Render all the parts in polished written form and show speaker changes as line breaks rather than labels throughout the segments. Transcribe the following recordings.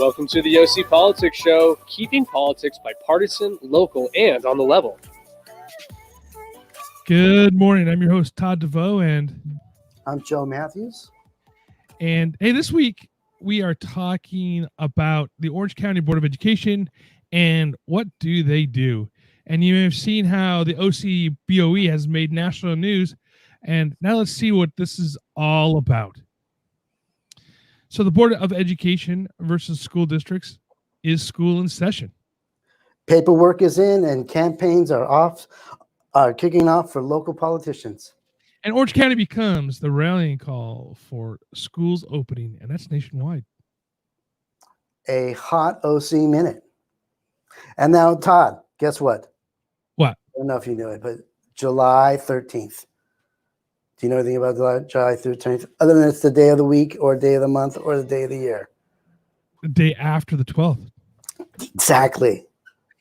welcome to the OC Politics Show, keeping politics bipartisan, local, and on the level.
Good morning. I'm your host, Todd DeVoe, and
I'm Joe Matthews.
And hey, this week we are talking about the Orange County Board of Education and what do they do. And you may have seen how the OC BOE has made national news, and now let's see what this is all about. So the Board of Education versus school districts is school in session.
Paperwork is in and campaigns are kicking off for local politicians.
And Orange County becomes the rallying call for schools opening, and that's nationwide.
A hot OC minute. And now, Todd, guess what?
What?
I don't know if you knew it, but July 13th. Do you know anything about July 13th? Other than it's the day of the week or day of the month or the day of the year?
The day after the 12th.
Exactly.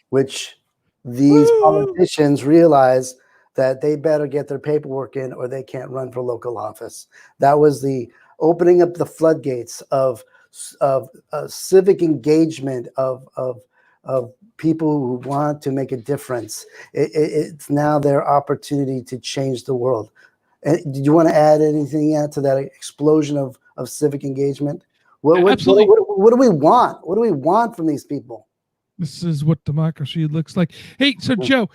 Which these politicians realize that they better get their paperwork in or they can't run for local office. That was the opening up the floodgates of civic engagement of people who want to make a difference. It's now their opportunity to change the world. And did you want to add anything to that explosion of civic engagement?
Absolutely.
What do we want? What do we want from these people?
This is what democracy looks like. Hey, so Joe,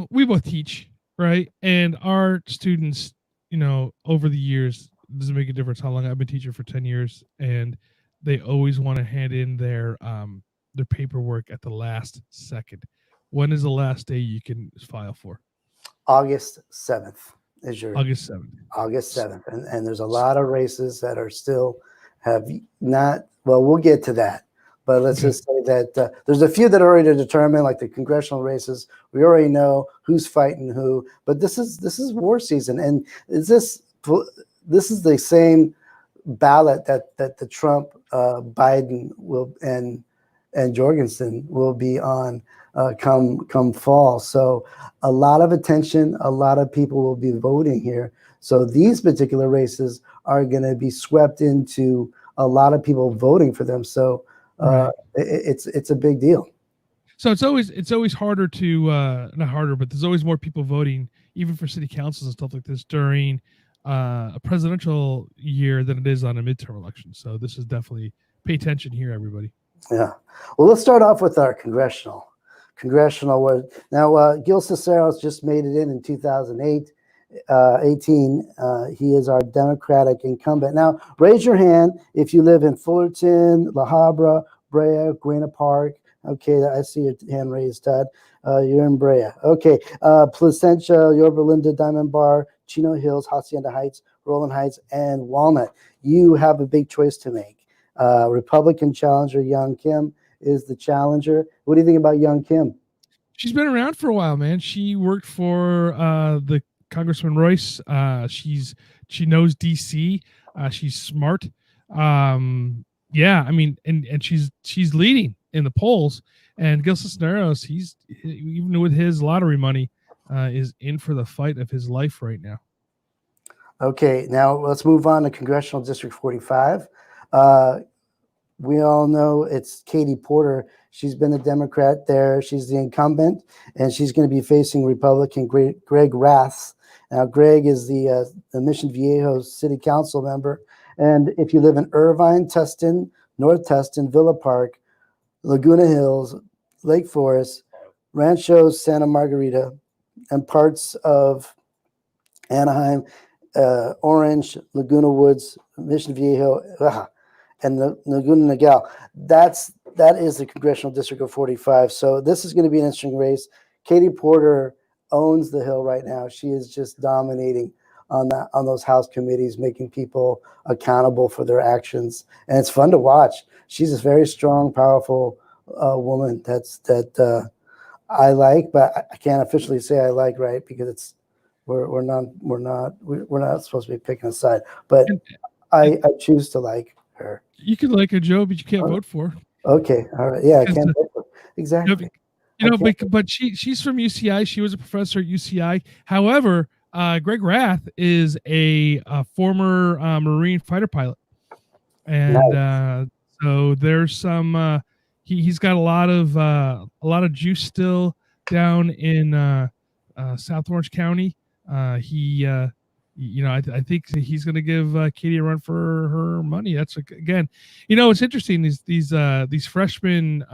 we both teach, right? And our students, over the years, doesn't make a difference how long I've been teaching for 10 years, and they always want to hand in their paperwork at the last second. When is the last day you can file for?
August 7th is your
August 7th.
August 7th. And there's a lot of races that are still have not, well, we'll get to that. But let's just say that there's a few that are already determined, like the congressional races. We already know who's fighting who. But this is war season, and this is the same ballot that the Trump, Biden will and Jorgensen will be on come fall. So a lot of attention, a lot of people will be voting here. So these particular races are going to be swept into a lot of people voting for them. So it's a big deal.
So it's always harder to not harder, but there's always more people voting, even for city councils and stuff like this during a presidential year than it is on a midterm election. So this is definitely, pay attention here, everybody.
Yeah. Well, let's start off with our congressional. Now, Gil Cicero's just made it in 2018. He is our Democratic incumbent. Now, raise your hand if you live in Fullerton, La Habra, Brea, Galena Park. Okay, I see your hand raised, Todd. You're in Brea. Okay, Placentia, Yorba Linda, Diamond Bar, Chino Hills, Hacienda Heights, Roland Heights, and Walnut. You have a big choice to make. Republican challenger Young Kim is the challenger. What do you think about Young Kim?
She's been around for a while, man. She worked for the Congressman Royce. She knows DC. She's smart. Yeah, I mean, and she's leading in the polls. And Gil Cisneros, he's even with his lottery money, is in for the fight of his life right now.
Okay, now let's move on to Congressional District 45. We all know it's Katie Porter. She's been a Democrat there. She's the incumbent, and she's going to be facing Republican Greg Rath. Now, Greg is the Mission Viejo City Council member. And if you live in Irvine, Tustin, North Tustin, Villa Park, Laguna Hills, Lake Forest, Rancho Santa Margarita, and parts of Anaheim, Orange, Laguna Woods, Mission Viejo, and the Laguna Niguel. That is the Congressional District of 45. So this is going to be an interesting race. Katie Porter owns the Hill right now. She is just dominating on those House committees, making people accountable for their actions, and it's fun to watch. She's a very strong, powerful woman that I like, but I can't officially say I like, right? Because we're not supposed to be picking a side, but I choose to like her.
You can like her, Joe, but you can't vote for her.
Okay, all right, yeah, I can't vote for her. Exactly.
But she's from UCI. She was a professor at UCI. However, Greg Rath is a former Marine fighter pilot, and So there's some. He's got a lot of juice still down in South Orange County. I think he's going to give Katie a run for her money. That's again, it's interesting. These freshmen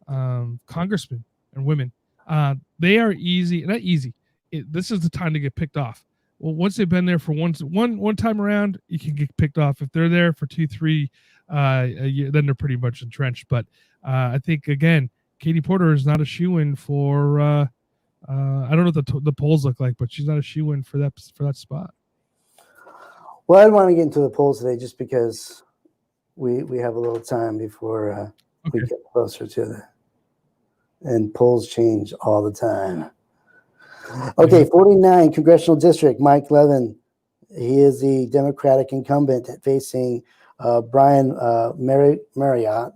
congressmen and women, they are easy, not easy. This is the time to get picked off. Well, once they've been there for one time around, you can get picked off. If they're there for 2-3 a year, then they're pretty much entrenched. But I think again, Katie Porter is not a shoo-in for. I don't know what the polls look like, but she's not a shoo-in for that spot.
Well, I don't want to get into the polls today just because we have a little time before we get closer to that. And polls change all the time. Okay, 49 Congressional District, Mike Levin. He is the Democratic incumbent facing Brian Marriott.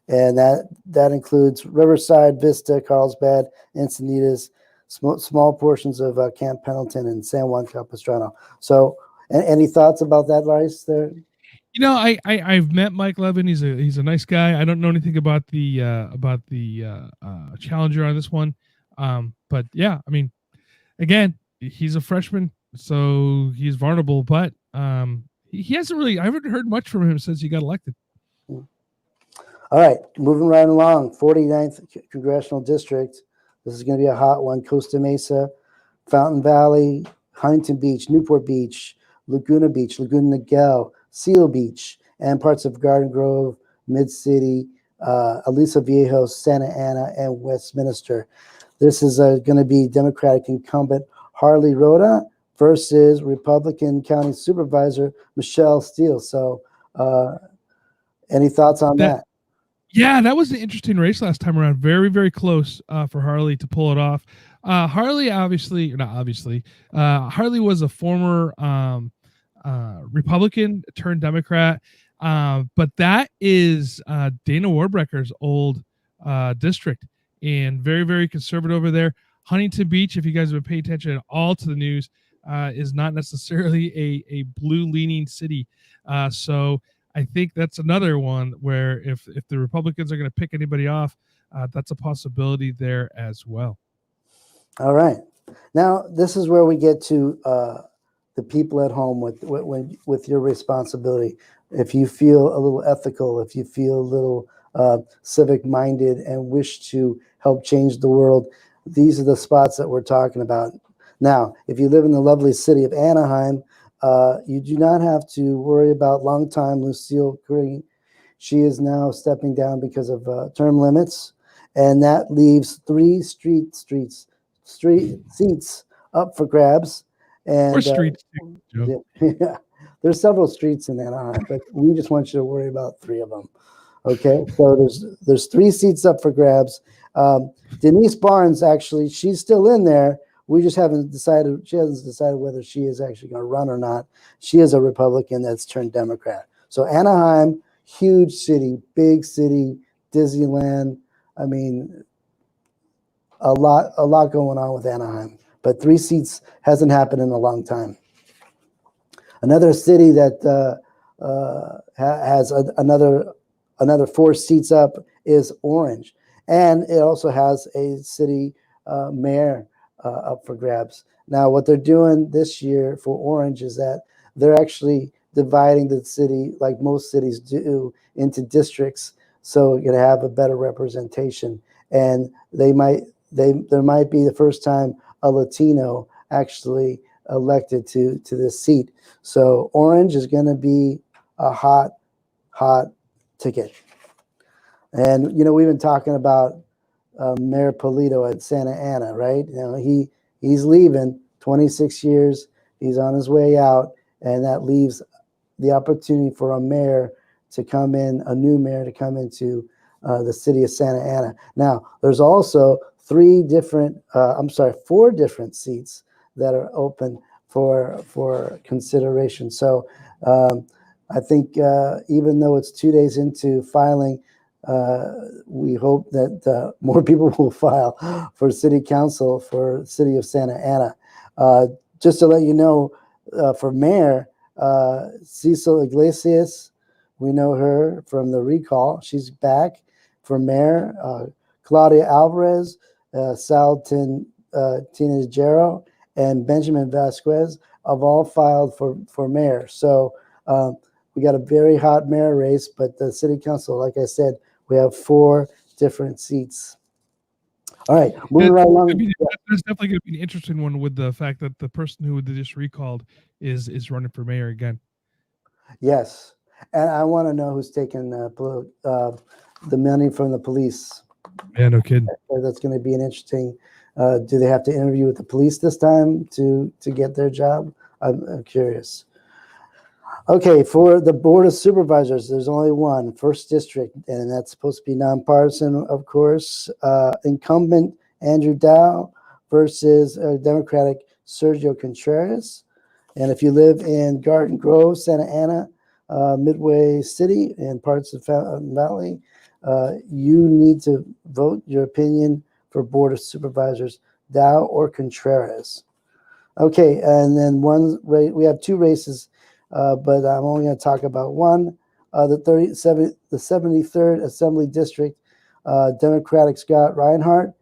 And that includes Riverside, Vista, Carlsbad, Encinitas, small portions of Camp Pendleton and San Juan Capistrano. So any thoughts about that, Rice, there?
I've met Mike Levin. He's a nice guy. I don't know anything about the challenger on this one. But yeah, I mean, again, he's a freshman, so he's vulnerable, but he hasn't really, I haven't heard much from him since he got elected.
All right, moving right along, 49th Congressional District. This is going to be a hot one. Costa Mesa, Fountain Valley, Huntington Beach, Newport Beach, Laguna Niguel, Seal Beach, and parts of Garden Grove, Mid-City, Aliso Viejo, Santa Ana, and Westminster. This is going to be Democratic incumbent Harley Rhoda versus Republican County Supervisor Michelle Steele. So any thoughts on that?
Yeah, that was an interesting race last time around. Very, very close for Harley to pull it off. Harley Harley was a former Republican turned Democrat, but that is Dana Warbrecker's old district, and very, very conservative over there. Huntington Beach, if you guys have been paying attention at all to the news, is not necessarily a blue-leaning city. So I think that's another one where if the Republicans are going to pick anybody off, that's a possibility there as well.
All right. Now, this is where we get to the people at home with your responsibility. If you feel a little ethical, if you feel a little civic-minded and wish to help change the world, these are the spots that we're talking about. Now, if you live in the lovely city of Anaheim, you do not have to worry about longtime Lucille Green. She is now stepping down because of term limits, and that leaves 3 seats up for grabs. And
streets.
Yeah, there's several streets in Anaheim, but we just want you to worry about 3 of them. Okay, so there's 3 seats up for grabs. Denise Barnes, actually, she's still in there. We just haven't decided. She hasn't decided whether she is actually going to run or not. She is a Republican that's turned Democrat. So Anaheim, huge city, big city, Disneyland. I mean, a lot going on with Anaheim. But 3 seats hasn't happened in a long time. Another city that has another 4 seats up is Orange, and it also has a city mayor up for grabs. Now, what they're doing this year for Orange is that they're actually dividing the city, like most cities do, into districts, so you're gonna have a better representation. And there might be the first time a Latino actually elected to this seat. So Orange is gonna be a hot ticket. And we've been talking about Mayor Polito at Santa Ana, right? He's leaving, 26 years. He's on his way out, and that leaves the opportunity for a mayor to come in, a new mayor to come into the city of Santa Ana. Now, there's also 4 different seats that are open for consideration. So I think even though it's 2 days into filing, we hope that more people will file for city council for the city of Santa Ana. Just to let you know, for mayor, Cecil Iglesias, We know her from the recall. She's back for mayor. Claudia Alvarez, Sal Tinajero, and Benjamin Vasquez have all filed for mayor. So we got a very hot mayor race, but the city council, like I said, we have 4 different seats. All right, moving right along.
That's definitely going to be an interesting one with the fact that the person who they just recalled is running for mayor again.
Yes, and I want to know who's taking the money from the police.
Yeah, no kidding.
That's going to be an interesting. Do they have to interview with the police this time to get their job? I'm curious. Okay, for the Board of Supervisors, there's only one, 1st District, and that's supposed to be nonpartisan, of course. Incumbent Andrew Dow versus Democratic Sergio Contreras. And if you live in Garden Grove, Santa Ana, Midway City, and parts of Fountain Valley, you need to vote your opinion for Board of Supervisors, Dow or Contreras. Okay, and then we have 2 races, but I'm only going to talk about one. The 73rd Assembly District, Democratic Scott Reinhardt,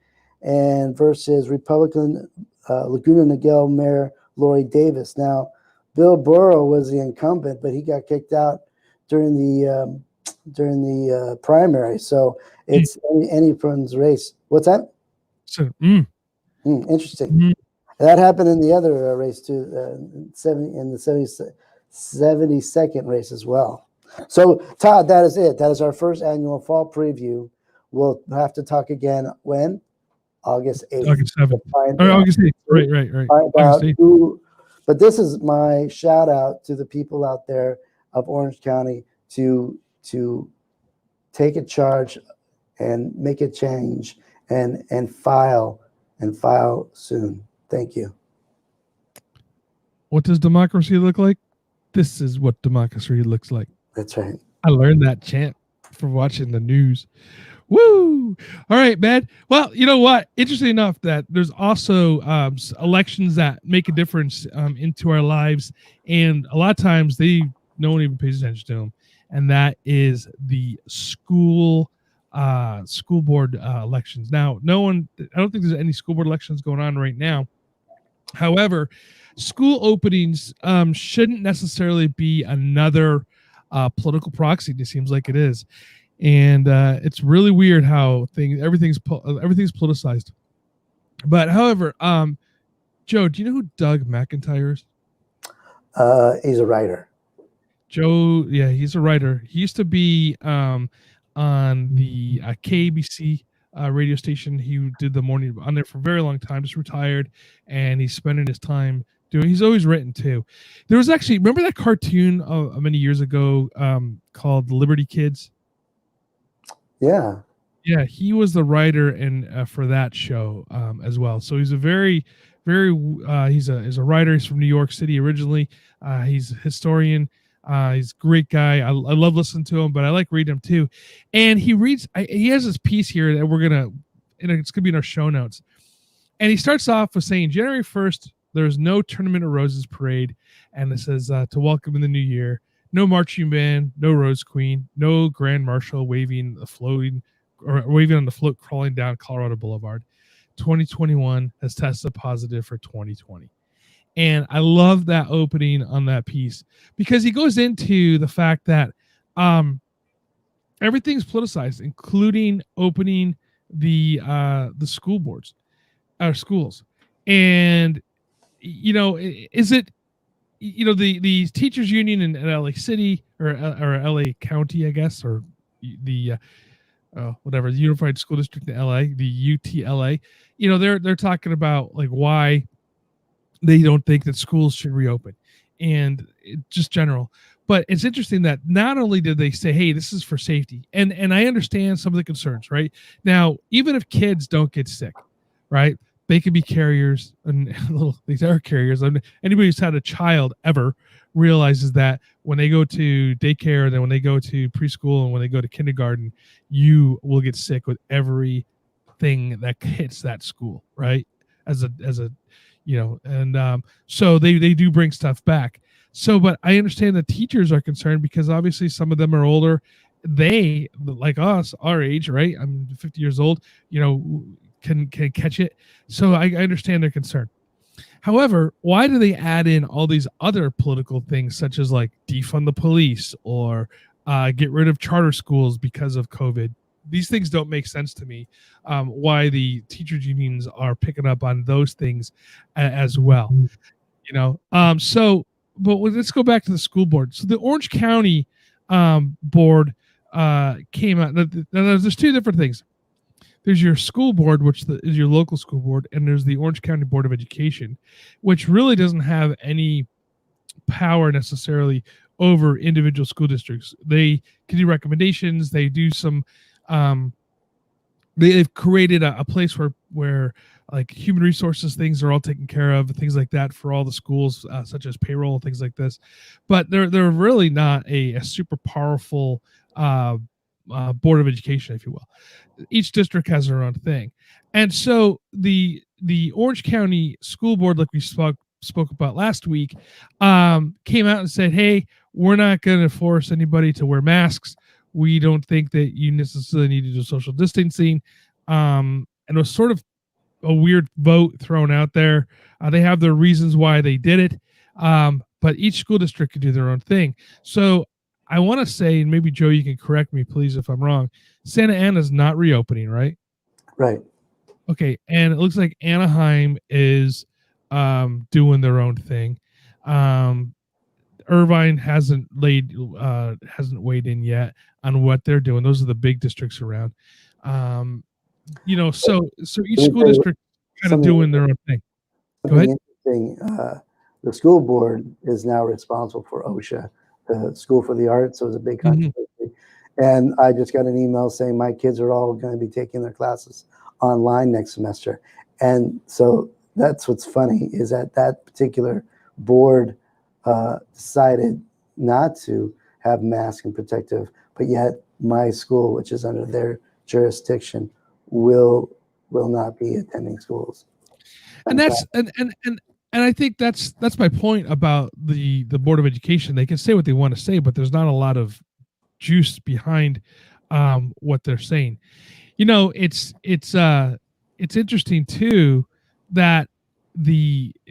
and versus Republican Laguna Niguel Mayor Lori Davis. Now, Bill Burrow was the incumbent, but he got kicked out during the primary. So it's anyone's race. What's that?
So,
interesting. That happened in the other race too, in the 72nd race as well. So, Todd, that is it. That is our first annual fall preview. We'll have to talk again when? August 8th.
August 7th. August 8th. Right.
Find out but this is my shout out to the people out there of Orange County to take a charge and make a change and file soon. Thank you.
What does democracy look like? This is what democracy looks like.
That's right.
I learned that chant from watching the news. Woo! All right, man. Well, you know what? Interesting enough that there's also elections that make a difference into our lives, and a lot of times no one even pays attention to them, and that is the school board elections. Now, I don't think there's any school board elections going on right now. However, school openings shouldn't necessarily be another political proxy. It seems like it is. And it's really weird how everything's politicized. But however, Joe, do you know who Doug McIntyre is?
He's a writer.
Joe, yeah, he's a writer. He used to be on the KABC radio station. He did the morning on there for a very long time, just retired, and he's spending his time he's always written too. There was actually, remember that cartoon many years ago called Liberty Kids?
Yeah,
he was the writer and for that show as well. So he's a very he's a writer. He's from New York City originally. He's a historian. He's a great guy. I love listening to him, but I like reading him too. And he has this piece here that it's gonna be in our show notes. And he starts off with saying January 1st, there's no Tournament of Roses parade, and it says to welcome in the new year. No marching band, no Rose Queen, no Grand Marshal waving on the float crawling down Colorado Boulevard. 2021 has tested positive for 2020. And I love that opening on that piece because he goes into the fact that everything's politicized, including opening the school boards, our schools. And, is it, the teachers union in LA City or LA County, I guess, or the the Unified School District in LA, the UTLA, they're talking about like why they don't think that schools should reopen and just general. But it's interesting that not only did they say, hey, this is for safety, and I understand some of the concerns, right? Now, even if kids don't get sick, right? They could be carriers, and these are carriers. Anybody who's had a child ever realizes that when they go to daycare, then when they go to preschool, and when they go to kindergarten, you will get sick with everything that hits that school, right? So they do bring stuff back. So, but I understand the teachers are concerned because obviously some of them are older. They, like us, our age, right? I'm 50 years old, can catch it. So I understand their concern. However, why do they add in all these other political things, such as like defund the police or get rid of charter schools because of COVID? These things don't make sense to me. Why the teachers unions are picking up on those things as well, So, but let's go back to the school board. So the Orange County board came out. Now, there's two different things. There's your school board, which is your local school board, and there's the Orange County Board of Education, which really doesn't have any power necessarily over individual school districts. They can do recommendations. They do some. They've created a place where like human resources things are all taken care of, things like that for all the schools, such as payroll and things like this. But they're really not a super powerful board of education, if you will. Each district has their own thing, and so the Orange County School Board, like we spoke about last week, came out and said, "Hey, we're not going to force anybody to wear masks. We don't think that you necessarily need to do social distancing." And it was sort of a weird vote thrown out there. They have their reasons why they did it, but each school district could do their own thing. So I want to say, and maybe Joe, you can correct me, please, if I'm wrong. Santa Ana's not reopening, right?
Right.
Okay, and it looks like Anaheim is doing their own thing. Irvine hasn't weighed in yet on what they're doing. Those are the big districts around. So each school district kind of doing their own thing. Go ahead.
Interesting. The school board is now responsible for OSHA, the School for the Arts. So it was a big controversy. And I just got an email saying my kids are all going to be taking their classes online next semester. And so that's what's funny is that particular board decided not to have mask and protective, but yet my school, which is under their jurisdiction, will not be attending schools.
And that's and I think that's my point about the Board of Education. They can say what they want to say, but there's not a lot of juice behind what they're saying. It's interesting too that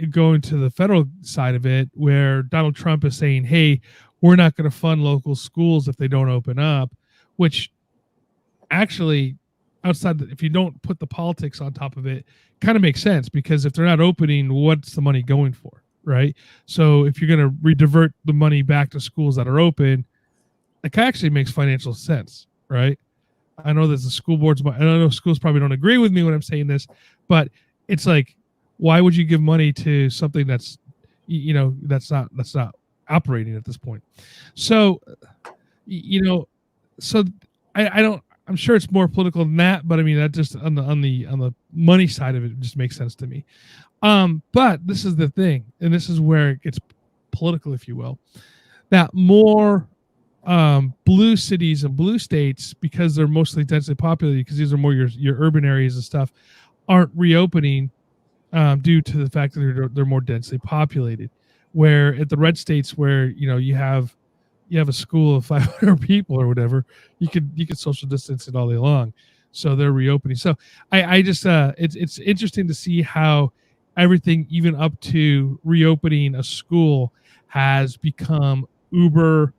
going to the federal side of it, where Donald Trump is saying, "Hey, we're not going to fund local schools if they don't open up," which actually, if you don't put the politics on top of it, kind of makes sense, because if they're not opening, what's the money going for, right? So if you're going to redivert the money back to schools that are open, it actually makes financial sense, right? I know that the school boards, I know schools probably don't agree with me when I'm saying this, but it's like, why would you give money to something that's that's not operating at this point? So, I'm sure it's more political than that, but I mean, that just on the money side of it just makes sense to me. But this is the thing, and this is where it gets political, if you will, that more blue cities and blue states, because they're mostly densely populated, because these are more your urban areas and stuff, aren't reopening due to the fact that they're more densely populated. Where at the red states, where you have a school of 500 people or whatever, you could social distance it all day long. So they're reopening. So I just it's interesting to see how everything, even up to reopening a school, has become uber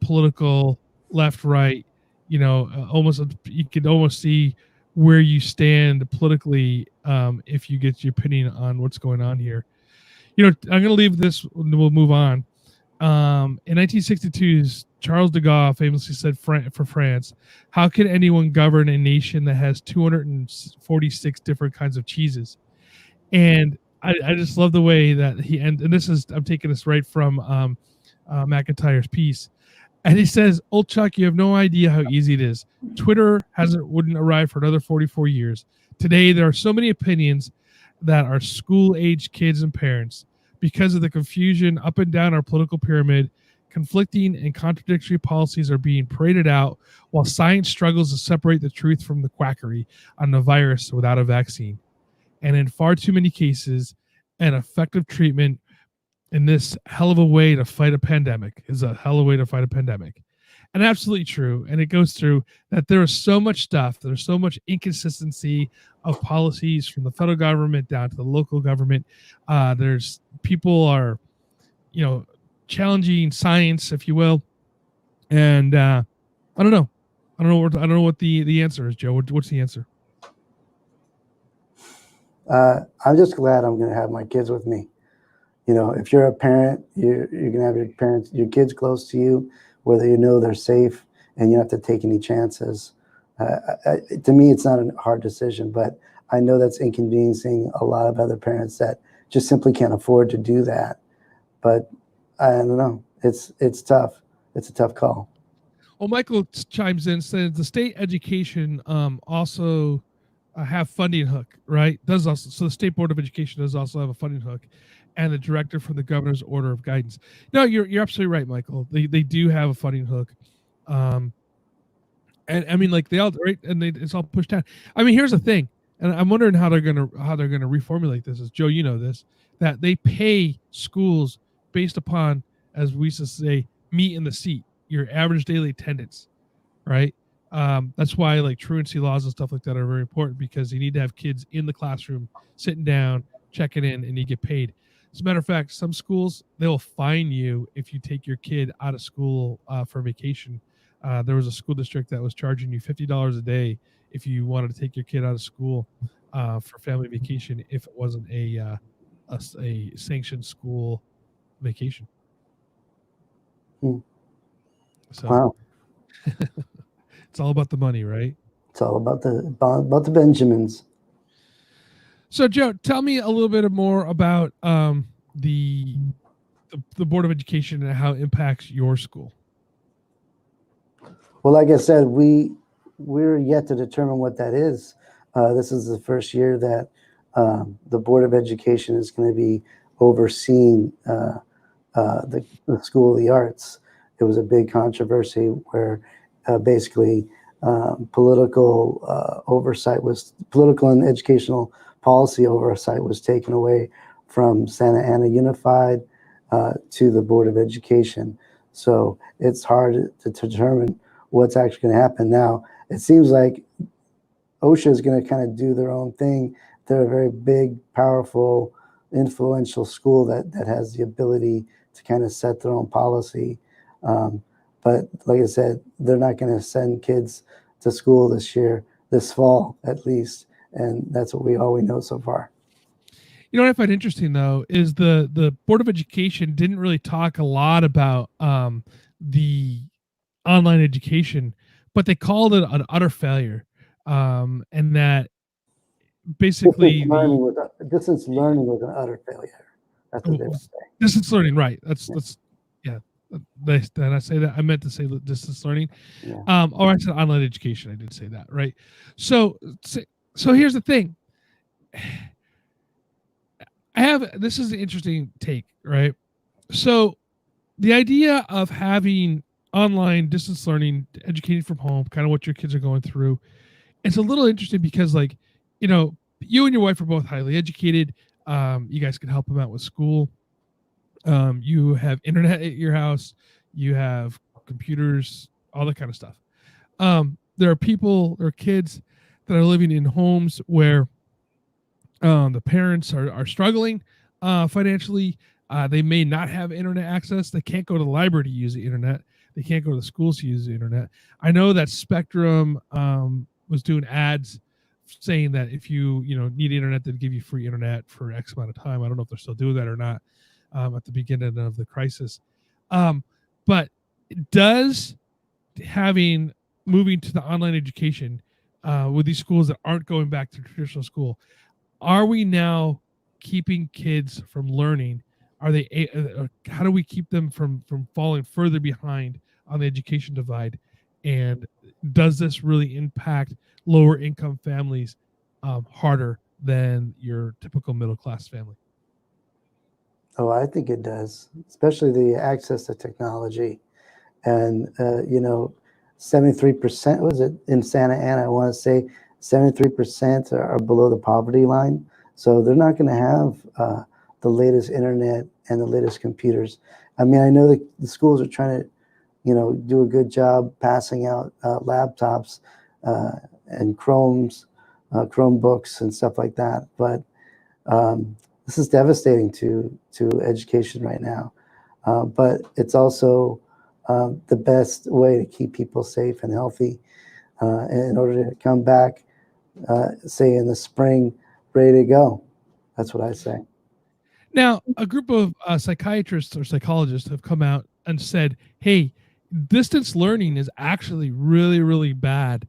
political, left, right. Almost you could almost see where you stand politically if you get your opinion on what's going on here. I'm going to leave this. We'll move on. In 1962, Charles de Gaulle famously said for France, "How can anyone govern a nation that has 246 different kinds of cheeses?" And I just love the way that he ends. And I'm taking this right from McIntyre's piece. And he says, "Old Chuck, you have no idea how easy it is. Twitter wouldn't arrive for another 44 years. Today, there are so many opinions that are school-age kids and parents. Because of the confusion up and down our political pyramid, conflicting and contradictory policies are being paraded out while science struggles to separate the truth from the quackery on the virus without a vaccine. And in far too many cases, an effective treatment in this hell of a way to fight a pandemic is a hell of a way to fight a pandemic. And absolutely true. And it goes through that there is so much stuff, there's so much inconsistency of policies from the federal government down to the local government. There's people are, challenging science, if you will. And I don't know. I don't know what the answer is, Joe. What's the answer?
I'm just glad I'm going to have my kids with me. If you're a parent, you're going to have your kids close to you, whether they're safe and you don't have to take any chances. To me, it's not a hard decision, but I know that's inconveniencing a lot of other parents that just simply can't afford to do that. But I don't know. It's tough. It's a tough call.
Well, Michael chimes in, says the state education also have funding hook, right? So the State Board of Education does also have a funding hook, and the director from the governor's order of guidance. No, you're absolutely right, Michael. They do have a funding hook, and I mean, like they all right, and it's all pushed down. I mean, here's the thing, and I'm wondering how they're gonna reformulate this. As Joe, this, that they pay schools based upon, as we used to say, meat in the seat, your average daily attendance, right? That's why like truancy laws and stuff like that are very important, because you need to have kids in the classroom sitting down, checking in, and you get paid. As a matter of fact, some schools, they'll fine you if you take your kid out of school for vacation. There was a school district that was charging you $50 a day if you wanted to take your kid out of school for family vacation, if it wasn't a sanctioned school vacation. So
wow.
It's all about the money, right?
It's all about the Benjamins.
So, Joe, tell me a little bit more about the Board of Education and how it impacts your school.
Well, like I said, we're yet to determine what that is. This is the first year that the Board of Education is going to be overseeing the School of the Arts. It was a big controversy where basically political and educational policy oversight was taken away from Santa Ana Unified to the Board of Education. So it's hard to determine what's actually going to happen. Now, it seems like OSHA is going to kind of do their own thing. They're a very big, powerful, influential school that has the ability to kind of set their own policy. But like I said, they're not going to send kids to school this fall at least. And that's all we know so far.
You know what I find interesting, though, is the Board of Education didn't really talk a lot about the online education, but they called it an utter failure. And that basically
distance learning was an utter failure. That's what they were saying.
Distance learning, right. That's yeah. Did I say that? I meant to say distance learning. Yeah. Or I said online education. I did say that, right? So here's the thing. This is an interesting take, right? So the idea of having online distance learning, educating from home, kind of what your kids are going through, it's a little interesting because, like, you and your wife are both highly educated. You guys can help them out with school. You have internet at your house. You have computers, all that kind of stuff. There are kids that are living in homes where the parents are struggling financially. They may not have internet access. They can't go to the library to use the internet. They can't go to the schools to use the internet. I know that Spectrum was doing ads saying that if you need internet, they'd give you free internet for X amount of time. I don't know if they're still doing that or not at the beginning of the crisis. But does moving to the online education with these schools that aren't going back to traditional school, are we now keeping kids from learning? Are they? How do we keep them from falling further behind on the education divide? And does this really impact lower income families harder than your typical middle class family?
Oh, I think it does, especially the access to technology. And 73%, was it in Santa Ana? I want to say 73% are below the poverty line. So they're not going to have the latest internet and the latest computers. I mean, I know that the schools are trying to, do a good job passing out laptops and Chromebooks and stuff like that. But this is devastating to education right now. But it's also the best way to keep people safe and healthy in order to come back, say in the spring, ready to go. That's what I say.
Now, a group of psychiatrists or psychologists have come out and said, hey, distance learning is actually really, really bad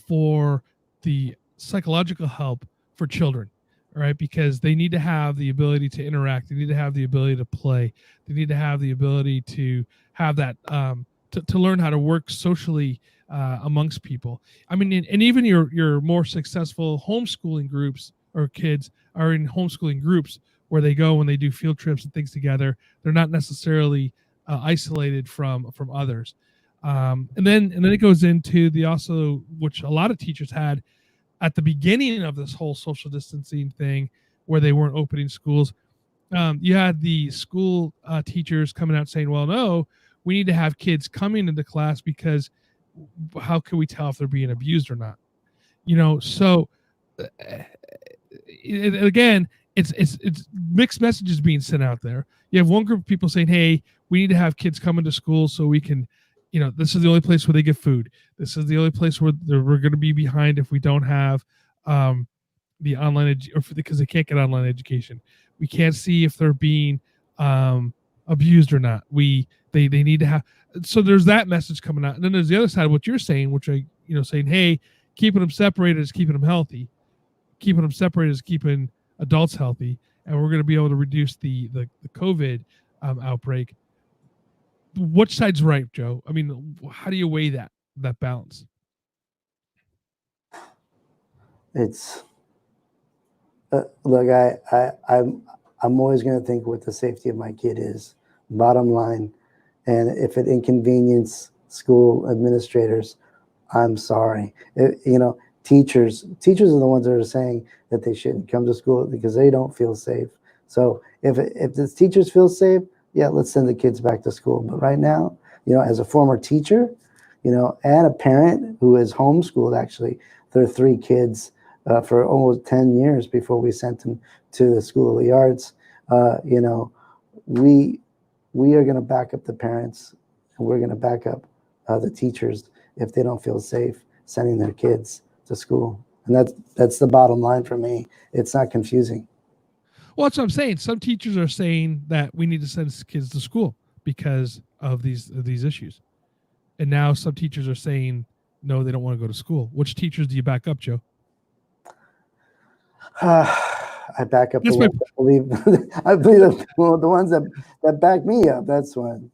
for the psychological help for children, right? Because they need to have the ability to interact. They need to have the ability to play. They need to have the ability to have that, to learn how to work socially amongst people. I mean, and even your more successful homeschooling groups or kids are in homeschooling groups where they go and they do field trips and things together. They're not necessarily isolated from others. And then it goes into the also, which a lot of teachers had at the beginning of this whole social distancing thing, where they weren't opening schools. You had the school teachers coming out saying, well, no, we need to have kids coming into class because how can we tell if they're being abused or not? So again, it's mixed messages being sent out there. You have one group of people saying, hey, we need to have kids come into school so we can, this is the only place where they get food. This is the only place where we're going to be behind if we don't have the online because they can't get online education. We can't see if they're being abused or not. They need to have. So there's that message coming out, and then there's the other side, what you're saying, which I saying, hey, keeping them separated is keeping them healthy. Keeping them separated is keeping adults healthy, and we're going to be able to reduce the COVID outbreak. Which side's right, Joe? I mean, how do you weigh that balance?
It's look, I'm always going to think what the safety of my kid is, bottom line, and if it inconvenience school administrators, I'm sorry. Teachers are the ones that are saying that they shouldn't come to school because they don't feel safe. So if the teachers feel safe, yeah, let's send the kids back to school. But right now, as a former teacher, and a parent who has homeschooled actually their 3 kids for almost 10 years before we sent them to the School of the Arts, we are going to back up the parents, and we're going to back up the teachers if they don't feel safe sending their kids to school. And that's the bottom line for me. It's not confusing.
Well, that's what I'm saying. Some teachers are saying that we need to send kids to school because of these issues. And now some teachers are saying, no, they don't want to go to school. Which teachers do you back up, Joe?
I back up the ones that believe. I believe the ones that back me up. That's one.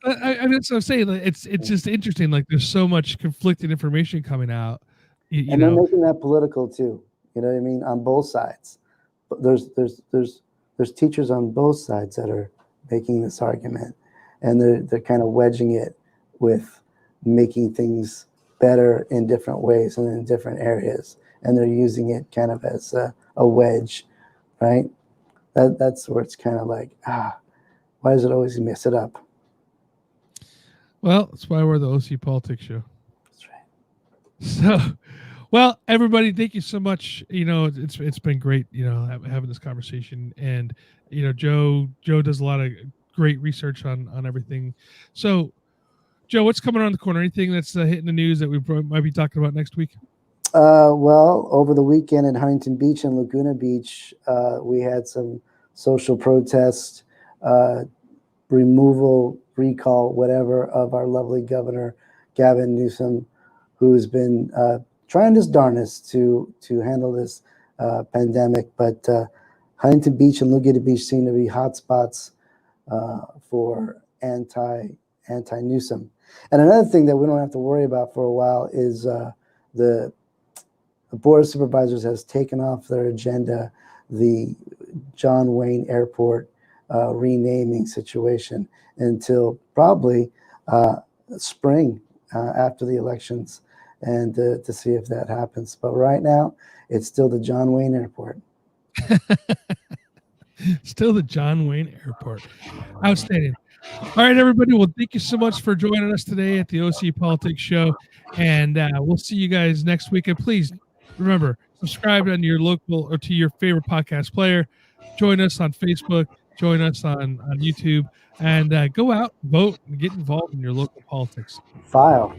I mean, that's what I'm saying. It's just interesting. Like, there's so much conflicting information coming out.
And they're making that political too. You know what I mean? On both sides. But there's teachers on both sides that are making this argument, and they're kind of wedging it with making things better in different ways and in different areas, and they're using it kind of as a wedge, right? That's where it's kind of like, why does it always mess it up?
Well, that's why we're the OC Politics Show.
That's right.
So, well, everybody, thank you so much. It's been great, having this conversation, and Joe does a lot of great research on everything. So, Joe, what's coming around the corner? Anything that's hitting the news that we might be talking about next week?
Well, over the weekend in Huntington Beach and Laguna Beach, we had some social protest, removal, recall, whatever, of our lovely governor, Gavin Newsom, who's been trying his darnest to handle this pandemic. But Huntington Beach and Laguna Beach seem to be hotspots for anti-Newsom. And another thing that we don't have to worry about for a while is the Board of Supervisors has taken off their agenda the John Wayne Airport renaming situation until probably spring after the elections, and to see if that happens. But right now, it's still the John Wayne Airport.
Still the John Wayne Airport. Outstanding. All right, everybody. Well, thank you so much for joining us today at the OC Politics Show. And we'll see you guys next week. And please remember, subscribe on your local or to your favorite podcast player. Join us on Facebook. Join us on YouTube. And go out, vote, and get involved in your local politics.
File.